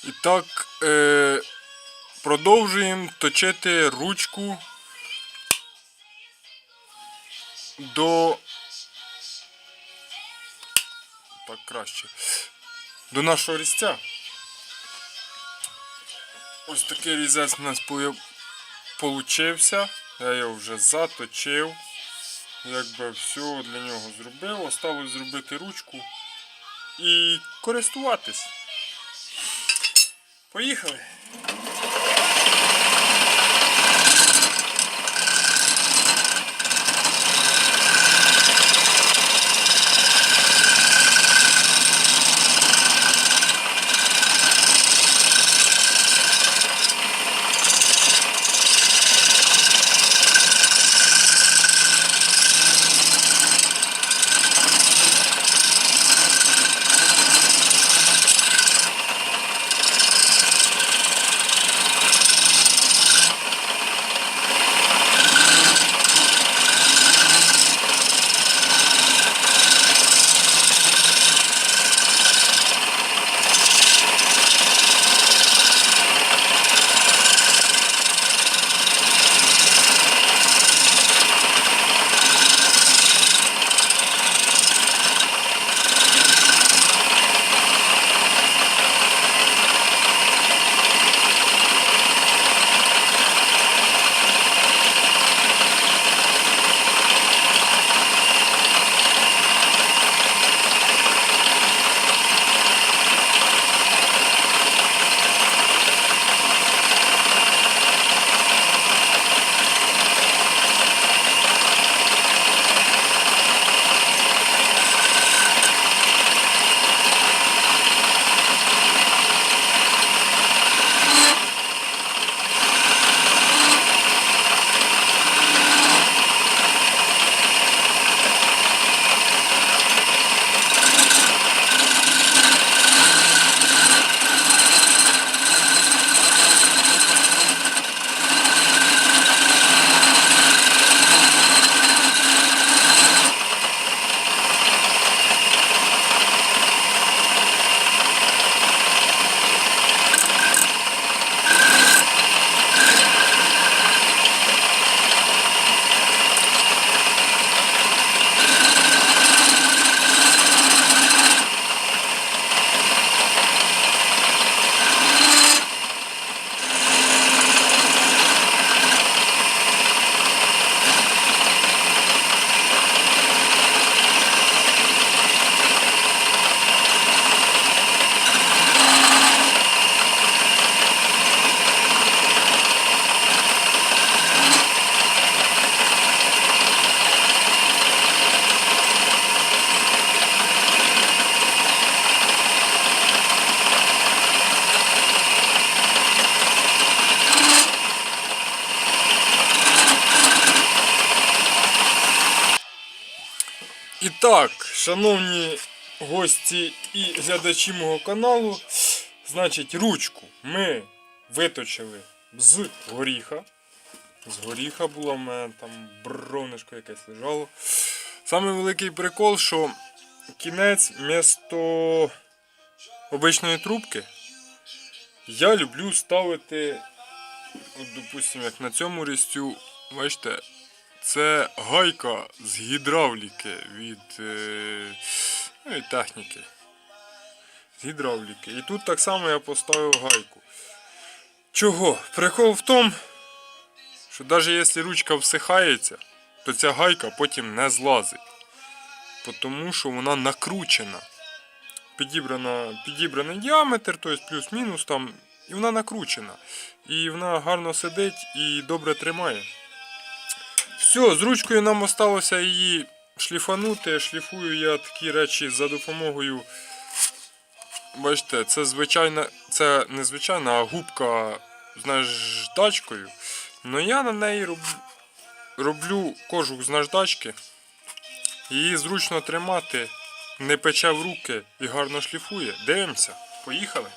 І так, продовжуємо точити ручку до... Так краще. До нашого різця. Ось такий різець у нас получився. Я його вже заточив. Якби все для нього зробив. Осталось зробити ручку і користуватись. Поїхали! І так, шановні гості і глядачі мого каналу, значить, ручку ми виточили з горіха. З горіха було в мене там бровнишко якесь лежало. Саме великий прикол, що кінець вмісто обичної трубки я люблю ставити, от, допустимо, як на цьому різцю, бачите, це гайка з гідравліки від техніки. З гідравліки. І тут так само я поставив гайку. Чого? Прикол в тому, що навіть якщо ручка всихається, то ця гайка потім не злазить. Тому що вона накручена. Підібраний діаметр, тобто плюс-мінус там, і вона накручена. І вона гарно сидить і добре тримає. Все, з ручкою нам залишилося її шліфанути. Шліфую я такі речі за допомогою, бачите, це не звичайна, а губка з наждачкою. Но я на неї роблю кожух з наждачки. Її зручно тримати, не пече в руки і гарно шліфує. Дивимося, поїхали.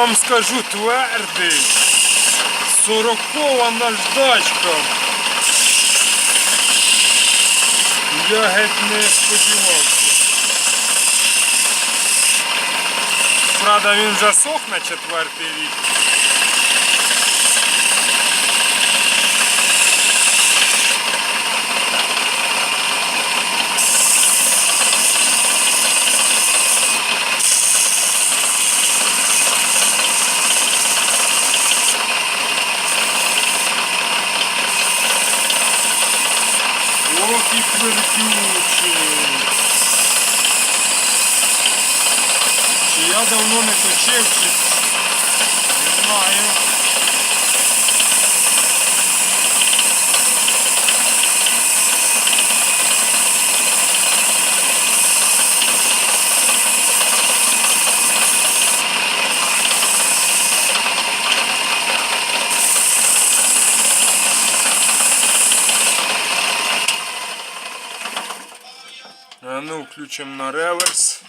вам скажу, твердий. 40-кова наждачка. Я геть не сподівався. Правда, він засох на 4-й рік. Ох і твердючий. Чи я давно не точив, чи не знаю. А ну, включимо на реверс.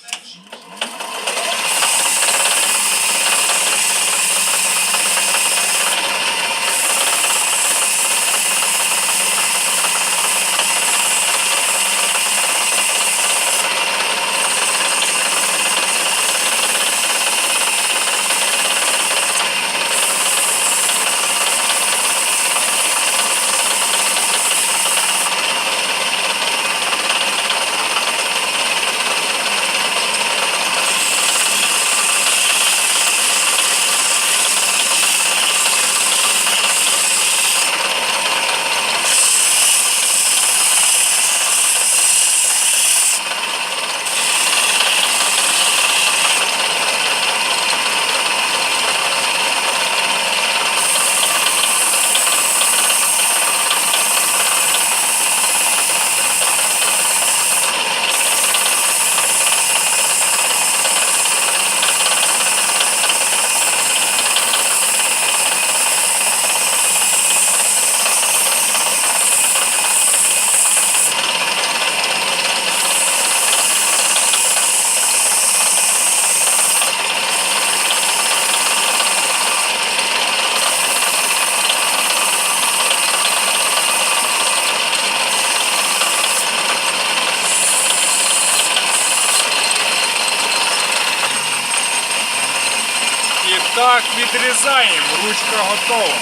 І так відрізаємо, ручка готова.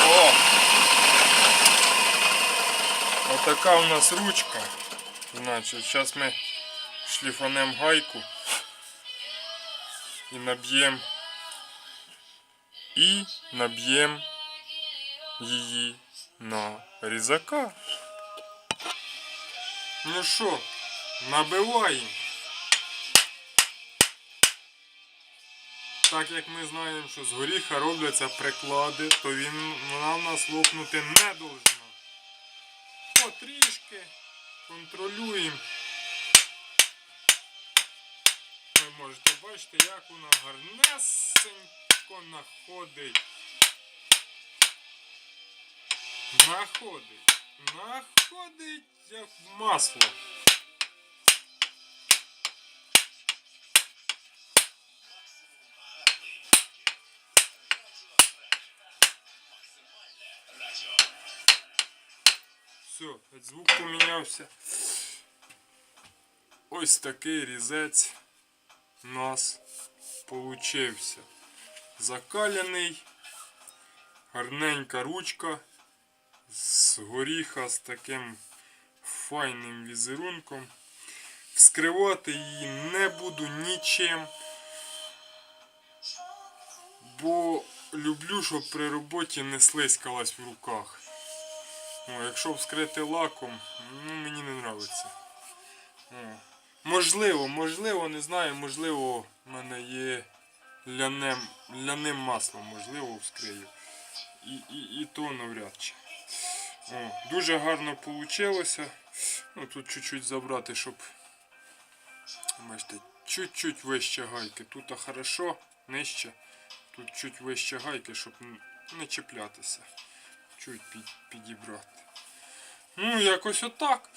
О! Отака у нас ручка. Значить, зараз ми шліфанемо гайку і наб'ємо її на різака. Ну що, набиваємо. Так як ми знаємо, що з горіха робляться приклади, то вона в нас лопнути не должна. Потрішки контролюємо. Ви можете бачити, як вона гарнесенько находить. Находить як масло. Все, звук помінявся. Ось такий різець у нас получився. Закаляний, гарненька ручка. З горіха з таким файним візерунком. Вскривати її не буду нічим, бо люблю, щоб при роботі не слизькалась в руках. Якщо вскрити лаком, мені не подобається. Можливо, не знаю, можливо, в мене є ляним маслом, можливо, вскрию. І то навряд чи. Дуже гарно вийшло. Тут чуть-чуть забрати, щоб, бачите, чуть-чуть вище гайки. Тут хорошо, нижче. Тут чуть вище гайки, щоб не чіплятися. чуть підібрати. Ну, якось отак.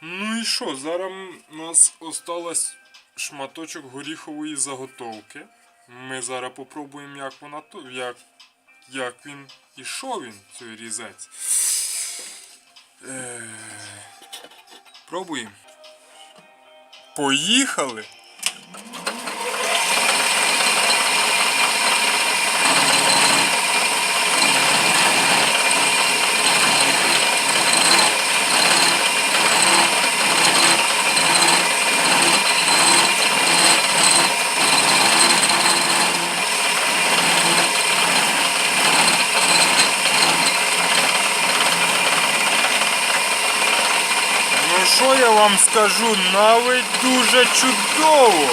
Ну і що, зараз у нас осталось шматочок горіхової заготовки. Ми зараз попробуємо, як вона як він і що він, цей різець. Пробуємо. Поїхали! Ну що я вам скажу, навіть дуже чудово.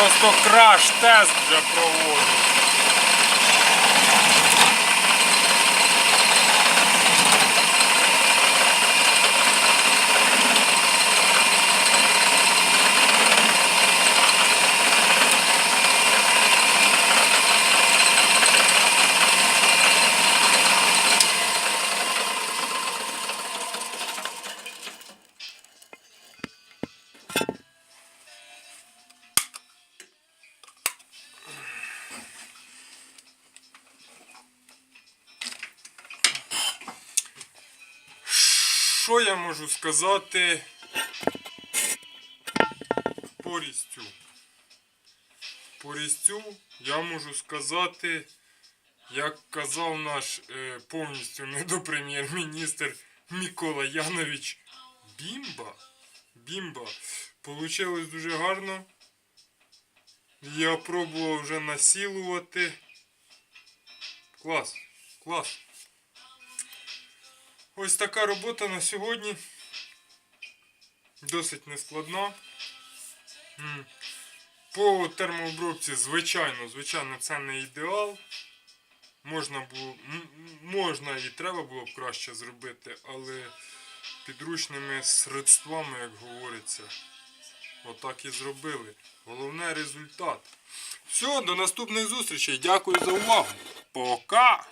Просто краш-тест вже проводить. Що я можу сказати по різцю? По різцю я можу сказати, як казав наш повністю недопрем'єр-міністр Микола Янович, бімба. Бімба. Получилось дуже гарно. Я пробував вже насілувати. Клас. Клас. Ось така робота на сьогодні. Досить нескладна. По термообробці, звичайно, це не ідеал. можна і треба було б краще зробити, але підручними средствами, як говориться, отак і зробили. Головне результат. Все, до наступних зустрічей. Дякую за увагу. Пока!